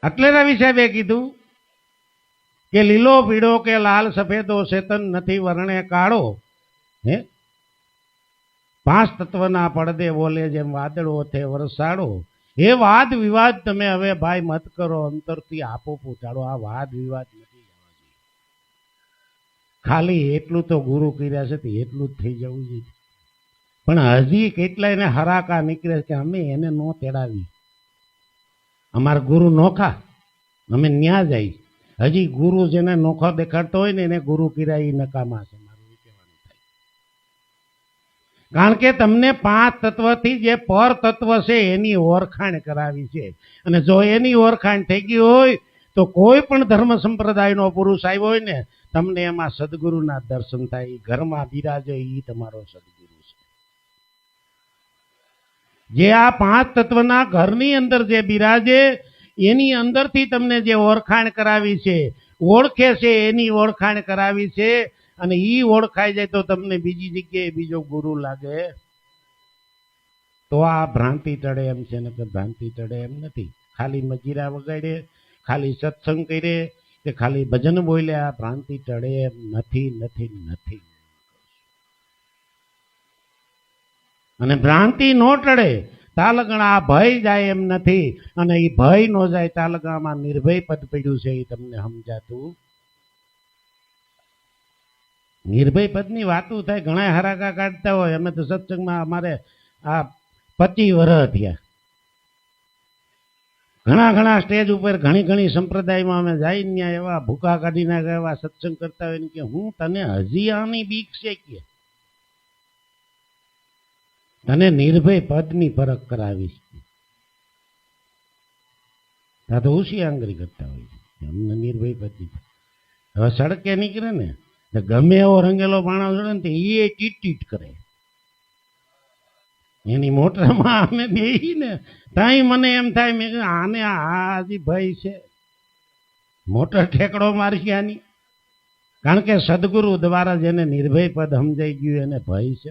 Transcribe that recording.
એટલે રવિ સાહેબે કીધું કે લીલો પીળો કે લાલ સફેદો ચેતન નથી વર્ણે કાળો, હે પાંચ તત્વના પડદે બોલે જેમ વાદળો થે વરસાડો. એ વાદ વિવાદ તમે હવે ભાઈ મત કરો, અંતરથી આપો પૂછાડો. આ વાદ વિવાદ નથી જવા જોઈએ. ખાલી એટલું તો ગુરુ કર્યા છે એટલું જ થઈ જવું જોઈએ. પણ હજી કેટલાયને હરાકા નીકળે કે અમે એને નો તેડાવી, અમારા ગુરુ નોખા, અમે ન્યા જાય. હજી ગુરુ જેને નોખો દેખાડતો હોય ને એને ગુરુ કર્યા એ નકામા છે, મારું કહેવાનું થાય. કારણ કે તમને પાંચ તત્વથી જે પર તત્વ છે એની ઓળખાણ કરાવી છે. અને જો એની ઓળખાણ થઈ ગઈ હોય તો કોઈ પણ ધર્મ સંપ્રદાયનો પુરુષ આવ્યો હોય ને તમને એમાં સદગુરુના દર્શન થાય. ઘરમાં બિરાજે એ તમારો સદગુરુ છે. જે આ પાંચ તત્વના ઘરની અંદર જે બિરાજે એની અંદરથી તમને જે ઓળખાણ કરાવી છે, ઓળખે છે એની ઓળખાણ કરાવી છે. અને ઈ ઓળખાઈ જાય તો તમને બીજી જગ્યાએ બીજો ગુરુ લાગે તો આ ભ્રાંતિ ટળે એમ છે. ને કે ભ્રાંતિ ટળે એમ નથી. ખાલી મજીરા વગાડે, ખાલી સત્સંગ કરે કે ખાલી ભજન બોલ્યા, ભ્રાંતિ ટળે એમ નથી નથી નથી. અને ભ્રાંતિ નો ટળે તાલગણા ભય જાય એમ નથી. અને એ ભય નો જાય તાલગણામાં નિર્ભય પદ પડ્યું છે એ તમને સમજાતું. નિર્ભય પદની વાતો થાય, ઘણા હરાકા કાઢતા હોય. અમે તો સત્સંગમાં અમારે આ 25 વર્ષ થયા. ઘણા સ્ટેજ ઉપર ઘણી સંપ્રદાયમાં અમે જઈને ત્યાં એવા ભૂકા કાઢી નાખે, એવા સત્સંગ કરતા હોય કે હું તને હજી આની બીક છે કે તને નિર્ભય પદની ફરક કરાવીશ. આ તો હોશિયાંગરી કરતા હોય છે અમને નિર્ભય પદની. હવે સડકે નીકળે ને ગમે એવો રંગેલો માણસ જોડે ને એ ટીટ કરે. એની મોટરમાં અમે બેસી ને તાઈ મને એમ થાય મેં આને આ હજી ભય છે, મોટર ઠેકડો મારશે આની. કારણ કે સદગુરુ દ્વારા જેને નિર્ભય પદ સમજાઈ ગયું એને ભય છે.